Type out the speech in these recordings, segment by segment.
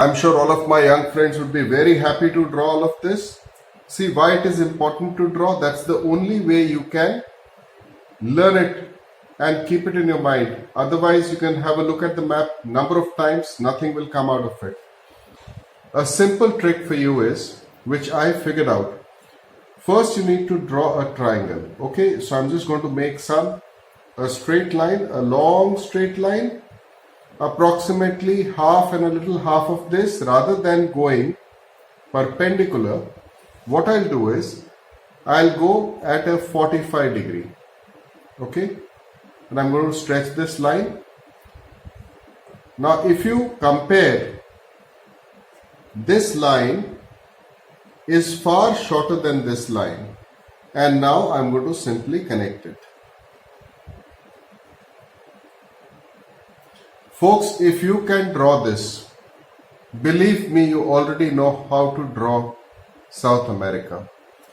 I'm sure all of my young friends would be very happy to draw all of this. See why it is important to draw. That's the only way you can learn it and keep it in your mind. Otherwise, you can have a look at the map number of times, nothing will come out of it. A simple trick for you is, which I figured out. First, you need to draw a triangle. Okay, so I'm just going to make a straight line, a long straight line, approximately half and a little half of this. Rather than going perpendicular, what I'll do is, I'll go at a 45 degree. Okay, and I'm going to stretch this line. Now, if you compare, this line is far shorter than this line, and now I'm going to simply connect it. Folks, if you can draw this, believe me, you already know how to draw South America.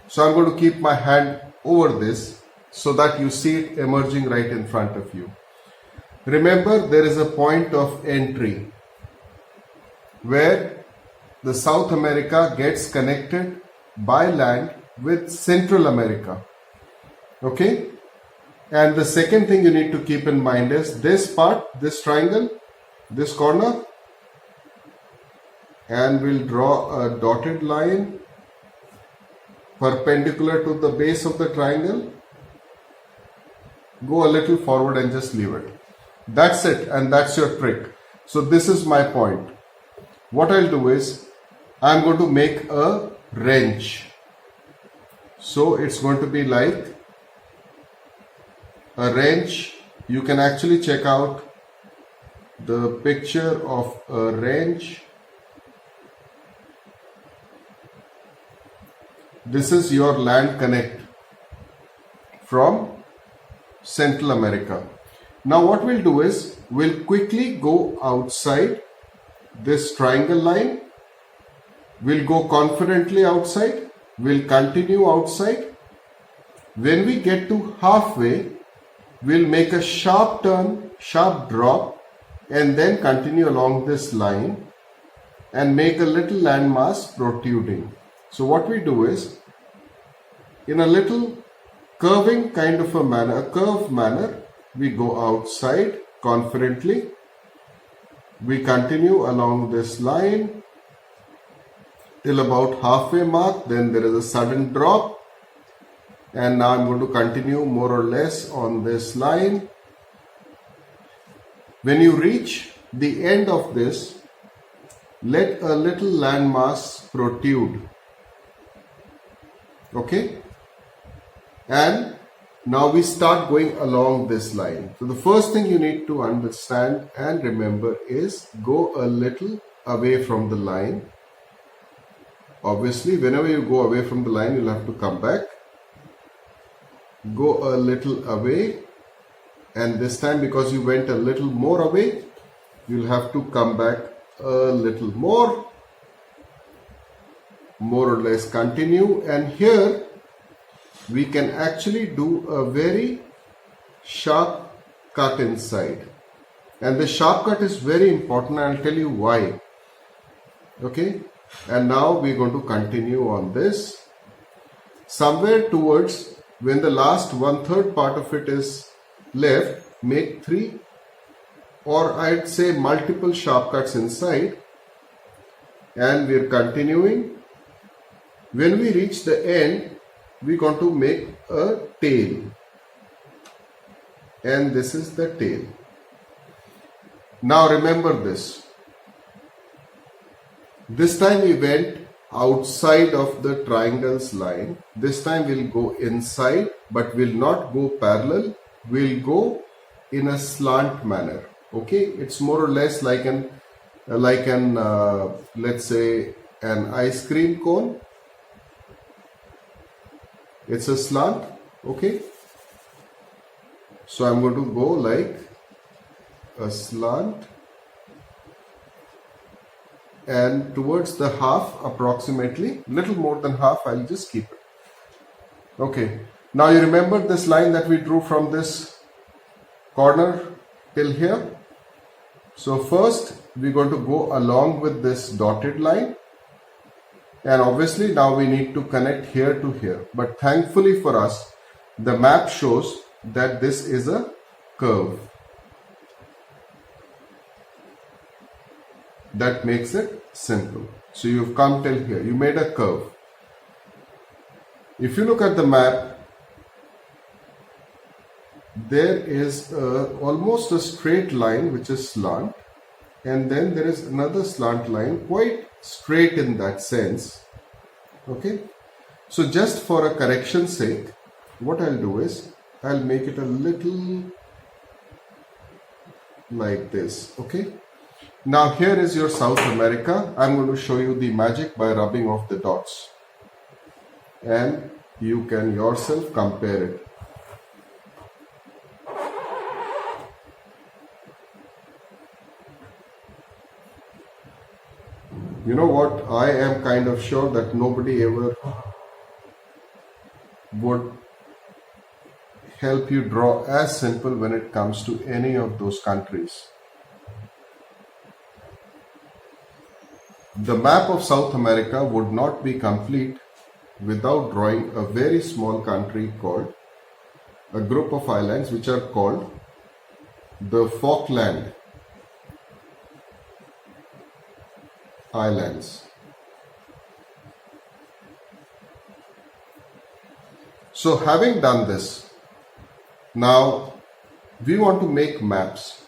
So I'm going to keep my hand over this so that you see it emerging right in front of you. Remember, there is a point of entry where the South America gets connected by land with Central America. Okay? And the second thing you need to keep in mind is this part, this triangle, this corner, and we'll draw a dotted line perpendicular to the base of the triangle. Go a little forward and just leave it. That's it, and that's your trick. So this is my point. What I'll do is, I'm going to make a wrench. So it's going to be like a wrench. You can actually check out the picture of a wrench. This is your land connect from Central America. Now what we'll do is, we'll quickly go outside this triangle line. We'll go confidently outside. We'll continue outside. When we get to halfway, we'll make a sharp turn, sharp drop, and then continue along this line and make a little landmass protruding. So what we do is, in a little curving kind of a manner, a curved manner, we go outside confidently. We continue along this line till about halfway mark, then there is a sudden drop, and now I'm going to continue more or less on this line. When you reach the end of this, let a little landmass protrude. Okay, and now we start going along this line. So the first thing you need to understand and remember is, go a little away from the line. Obviously, whenever you go away from the line, you'll have to come back. Go a little away, and this time, because you went a little more away, you'll have to come back a little more or less continue. And here we can actually do a very sharp cut inside, and the sharp cut is very important. I'll tell you why. Okay, and now we're going to continue on this. Somewhere towards, when the last 1/3 part of it is left, make 3 or I'd say multiple sharp cuts inside, and we're continuing. When we reach the end, we're going to make a tail, and this is the tail. Now remember this. This time we went outside of the triangle's line. This time we'll go inside, but we'll not go parallel. We'll go in a slant manner. Okay, it's more or less like an let's say an ice cream cone. It's a slant. Okay, so I'm going to go like a slant, and towards the half, approximately little more than half, I'll just keep it. Okay, now you remember this line that we drew from this corner till here. So first we're going to go along with this dotted line, and obviously now we need to connect here to here, but thankfully for us the map shows that this is a curve. That makes it simple. So you've come till here, you made a curve. If you look at the map, there is almost a straight line which is slant, and then there is another slant line quite straight in that sense. Okay, so just for a correction's sake, what I'll do is I'll make it a little like this. Okay, now here is your South America. I'm going to show you the magic by rubbing off the dots, and you can yourself compare it. You know what? I am kind of sure that nobody ever would help you draw as simple when it comes to any of those countries. The map of South America would not be complete without drawing a very small country called a group of islands which are called the Falkland Islands. So having done this, now we want to make maps,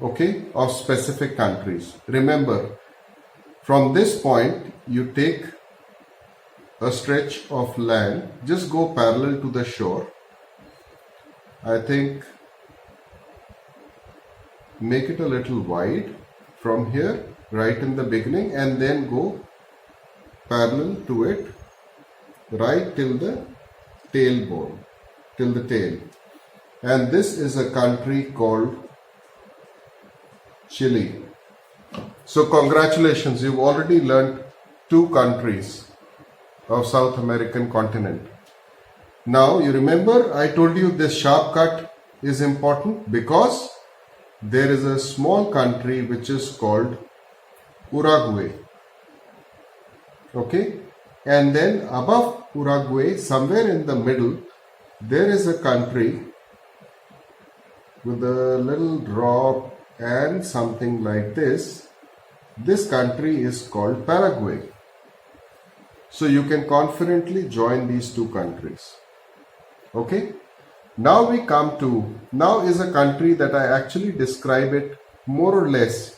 okay, of specific countries. Remember, from this point you take a stretch of land, just go parallel to the shore. I think make it a little wide from here right in the beginning, and then go parallel to it right till the tailbone, till the tail. And this is a country called Chile. So congratulations, you've already learned 2 countries of South American continent. Now you remember I told you this sharp cut is important because there is a small country which is called Uruguay. Okay, and then above Uruguay, somewhere in the middle, there is a country with a little drop and something like this. This country is called Paraguay. So you can confidently join these 2 countries. Okay, now we come to, now is a country that I actually describe it more or less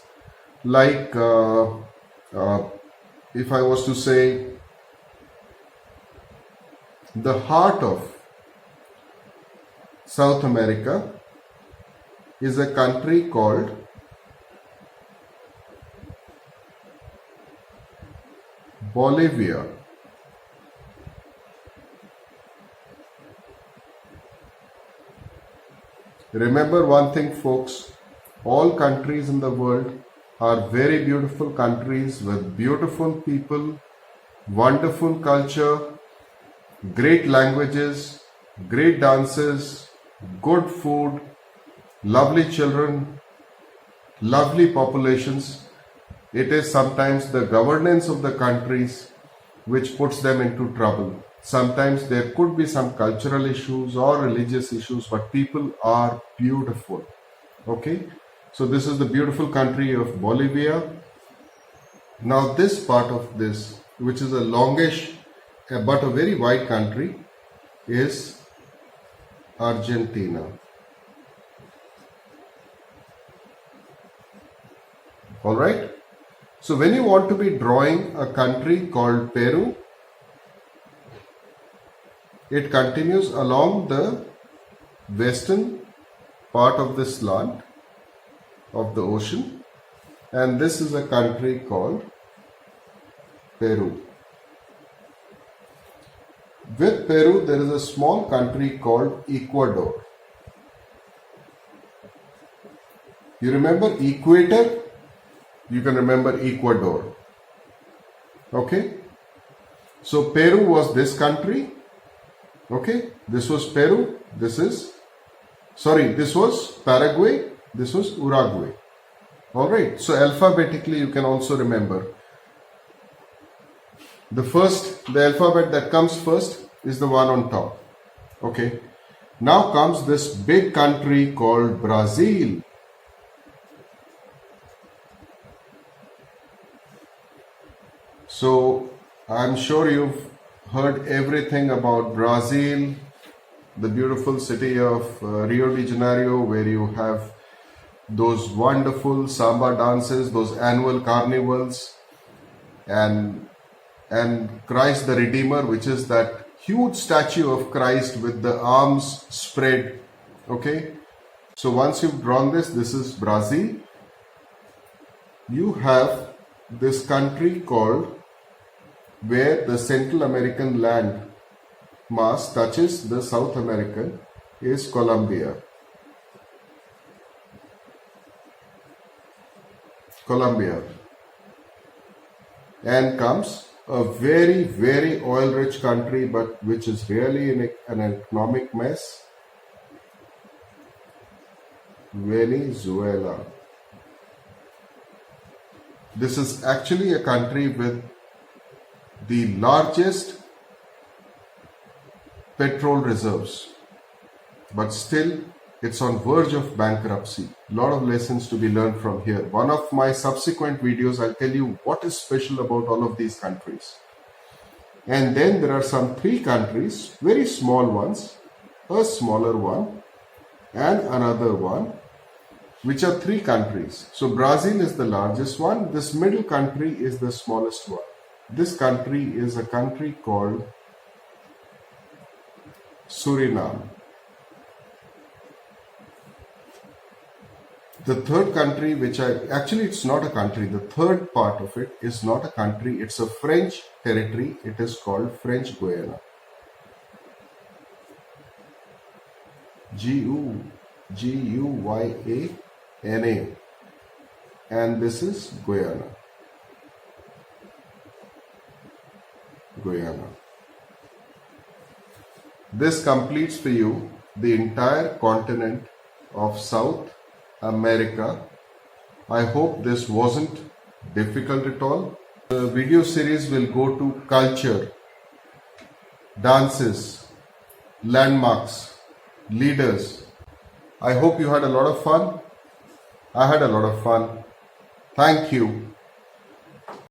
like if I was to say the heart of South America is a country called Bolivia. Remember one thing, folks, all countries in the world are very beautiful countries with beautiful people, wonderful culture, great languages, great dances, good food, lovely children, lovely populations. It is sometimes the governance of the countries which puts them into trouble. Sometimes there could be some cultural issues or religious issues, but people are beautiful. Okay, so this is the beautiful country of Bolivia. Now this part of this, which is a longish but a very wide country, is Argentina. Alright, so when you want to be drawing a country called Peru, it continues along the western part of the slant of the ocean, and this is a country called Peru. With Peru, there is a small country called Ecuador. You remember equator? You can remember Ecuador. Okay? So Peru was this country. Okay? This was Peru. This was Paraguay. This was Uruguay. Alright, so alphabetically you can also remember. The alphabet that comes first is the one on top. Okay. Now comes this big country called Brazil. So I'm sure you've heard everything about Brazil, the beautiful city of Rio de Janeiro, where you have those wonderful samba dances, those annual carnivals, and Christ the Redeemer, which is that huge statue of Christ with the arms spread. Okay, so once you've drawn this is Brazil. You have this country called, where the Central American land mass touches the South American, is Colombia. And comes a very, very oil rich country, but which is really in an economic mess, Venezuela. This is actually a country with the largest petrol reserves, but still it's on verge of bankruptcy. A lot of lessons to be learned from here. One of my subsequent videos, I'll tell you what is special about all of these countries. And then there are some 3 countries, very small ones, a smaller one, and another one, which are 3 countries. So Brazil is the largest one. This middle country is the smallest one. This country is a country called Suriname. The third country, it's not a country, the third part of it is not a country, it's a French territory. It is called French Guiana. Guyana. And this is Guyana. This completes for you the entire continent of South America. I hope this wasn't difficult at all. The video series will go to culture, dances, landmarks, leaders. I hope you had a lot of fun. I had a lot of fun. Thank you.